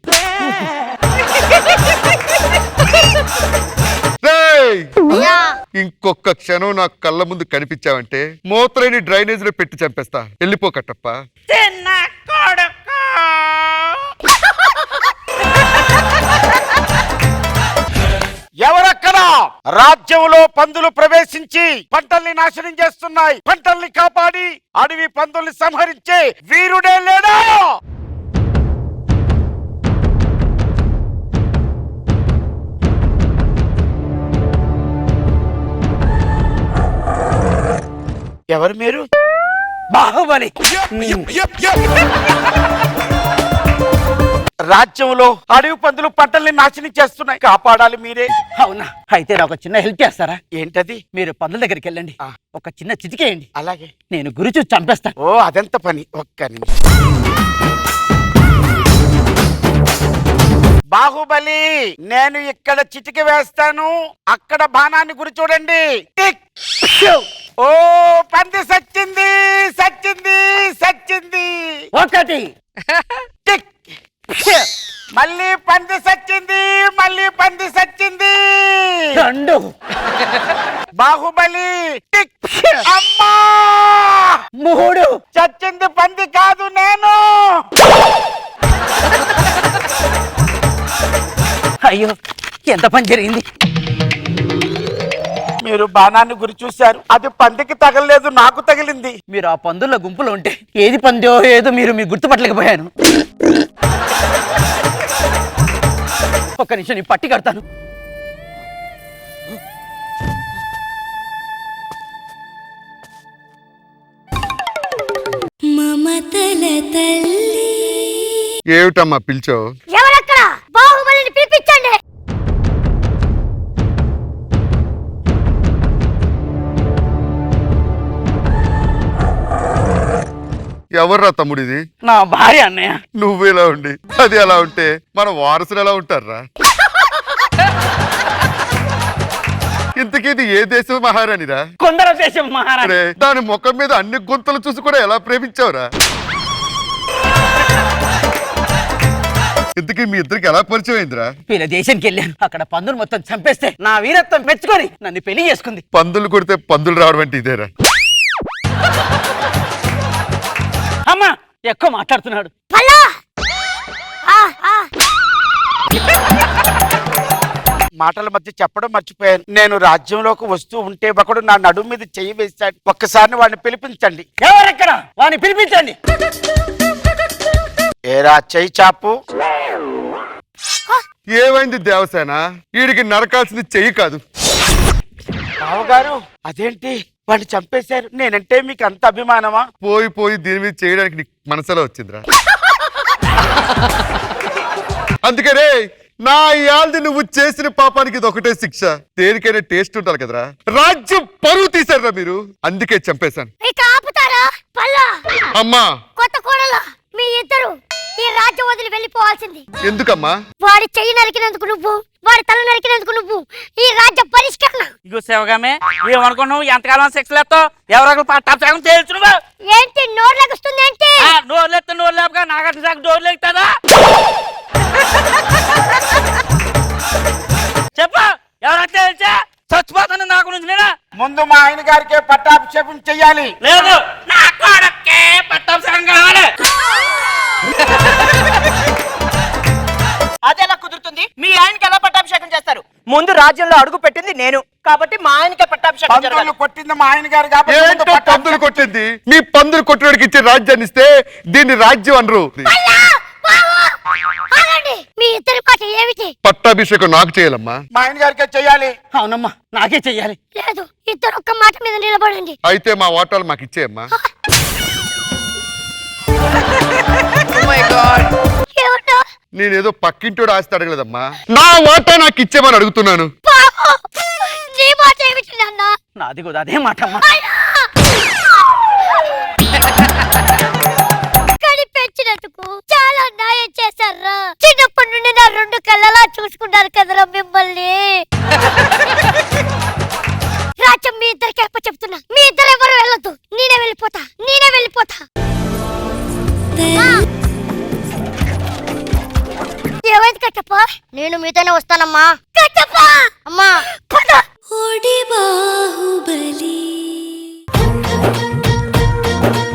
ఇంకొక క్షణం నాకు కళ్ళ ముందు కనిపించావంటే మోతలేని డ్రైనేజ్ లో పెట్టి చంపేస్తా. వెళ్ళిపో కట్టప్ప. ఎవరక్కడ? రాజ్యంలో పందులు ప్రవేశించి పంటల్ని నాశనం చేస్తున్నాయి. పంటల్ని కాపాడి అడవి పందుల్ని సంహరించే వీరుడే లేడా? ఎవరు మీరు? బాహుబలి. రాజ్యంలో అడవి పందులు పంటల్ని నాశనం చేస్తున్నాయి, కాపాడాలి మీరే. అవునా? అయితే నాకు చిన్న హెల్ప్ చేస్తారా? ఏంటది? మీరు పందుల దగ్గరికి వెళ్ళండి, ఒక చిన్న చిటికేయండి. అలాగే. నేను గురి చూసి చంపేస్తాను. ఓ, అదెంత పని. ఒక్క నిమిషం. బాహుబలి, నేను ఇక్కడ చిటికి వేస్తాను, అక్కడ బాణాన్ని గురి చూడండి. ఓ, పంది సచ్చింది సచ్చింది సచ్చింది. ఒకటి. మళ్ళీ పంది సచ్చింది, మళ్ళీ పంది సచ్చింది. రెండు. బాహుబలి. అమ్మా, మూడు. చచ్చింది పంది కాదు నేను. అయ్యో, ఎంత పని జరిగింది. మీరు బాణాన్ని గురి చూశారు, అది పందికి తగలలేదు, నాకు తగిలింది. మీరు ఆ పందుల గుంపులో ఉంటే ఏది పందో ఏదో మీరు గుర్తుపట్టలేకపోయాను. ఒక్క నిమిషం, నీ పట్టి కడతాను. మమతల తల్లి. ఏమిటమ్మా పిలిచావు? ఎవరక్కడ? బాహుబలిని పిలిపించండి. ఎవర్రా తమ్ముడు ఇది? నా భార్య అన్నయ్య. నువ్వు ఇలా ఉండి అది ఎలా ఉంటే మన వారసులు ఎలా ఉంటారా? ఇంతకీ ఇది ఏ దేశం మహారాణిరా? కొందర దేశం మహారాణి. అరే, దాని ముఖం మీద అన్ని గుంతలు చూసి కూడా ఎలా ప్రేమించావురా? ఇంతకీ మీ ఇద్దరికి ఎలా పరిచయం అయిందిరా? వీళ్ళ దేశానికి వెళ్ళాను, అక్కడ పందులు మొత్తం చంపేస్తే నా వీరత్వం మెచ్చుకొని నన్ను పెళ్లి చేసుకుంది. పందులు కొడితే పందులు రావడం అంటే ఇదేరా? అమ్మా ఎక్కువ మాట్లాడుతున్నాడు. మాటల మధ్య చెప్పడం మర్చిపోయాను. నేను రాజ్యంలోకి వస్తూ ఉంటే ఒకడు నా నడుము మీద చెయ్యి వేశాడు. ఒక్కసారి వాడిని పిలిపించండి. ఎవరెక్కడ? వాడిని పిలిపించండి. ఏరా చెయ్యి చాపు. ఏమైంది దేవసేన? వీడికి నరకాల్సింది చెయ్యి కాదు. బావగారు అదేంటి వాడిని చంపేశారు? నేనంటే మీకు అంత అభిమానమా? పోయి పోయి దీని మీద చేయడానికి నీకు మనసులో వచ్చిందిరా. అందుకనే నా ఇయాల్ది నువ్వు చేసిన పాపానికి ఇది ఒకటే శిక్ష. దేనికైనా టేస్ట్ ఉండాలి కదరా. రాజ్యం పరువు తీశారా మీరు, అందుకే చంపేశాను. అమ్మా కొత్త కోడల మీ ఇద్దరు ఈ రాజ్యం వదిలి వెళ్ళిపోవాల్సింది. ఎందుకమ్మా? వాడి చెయ్యి నరికినందుకు నువ్వు, వాడి తల నరికినందుకు నువ్వు. ఈ రాజ్య పరిష్కరణ. ఇగో శివగామే ఏమనుకున్నావు? ఎంతకాలం సెక్స్ లేస్తావు? ఎవరొకరు పట్టాపు సగం తెలుసు నువ్వు. ఏంటి నోరు లెగుస్తుంది? ఏంటి నోరు లేస్తే నోరు లేపగా నాగట్టు సగం డోర్ లేగుతుందా? చెప్పు ఎవరంటే తెలుసా? చచ్చిపోతాను నా గురించి నేనా? ముందు మా ఆయన గారికే పట్టాభిషేకం చెయ్యాలి. లేదు, నా కొడుకే పట్టాభిషేకం కావాలి. అదెలా కుదురుతుంది? మీ ఆయనకి ఎలా పట్టాభిషేకం చేస్తారు? ముందు రాజ్యంలో అడుగు పెట్టింది నేను, కాబట్టి మా ఆయనకే పట్టాభిషేకం జరగాలి. పందులు కొట్టింది మా ఆయన గారు కాబట్టి ముందు ఏంటో పందులు కొట్టింది? మీ పందులు కొట్టినోడికి ఇచ్చే రాజ్యాన్ని ఇస్తే దీన్ని రాజ్యం అనరు. మీ ఇద్దరి మాట ఏమిటి? పట్టాభిషేకం నాకు చేయాలమ్మా. మా ఆయన గారికే చెయ్యాలి. అవునమ్మా నాకే చెయ్యాలి. లేదు, ఇద్దరు ఒక్క మాట మీద నిలబడండి. అయితే మా వాటాలు మాకు ఇచ్చేయమ్మా. నేనేదో పక్కింటోడు ఆస్తి అడగలేదమ్మా, నా వాటా నాకు ఇచ్చేమని అడుగుతున్నాను. నీ మాట ఏమిటి నాన్న? నాది కూడా అదే మాట అమ్మా. కనిపించినందుకు చాలా న్యాయం చేశారా. చిన్నప్పటి నుండి నా రెండు కళ్ళలా చూసుకున్నారు కదరా మిమ్మల్ని. రాజ్యం మీ ఇద్దరికి ఎప్ప చెప్తున్నా, మీ ఇద్దరు ఎవరు వెళ్ళొద్దు. నేనే వెళ్ళిపోతా. ఏమైంది కట్టప్ప? నేను మీతోనే వస్తానమ్మా. కట్టప్ప అమ్మా ఓడి బాహుబలి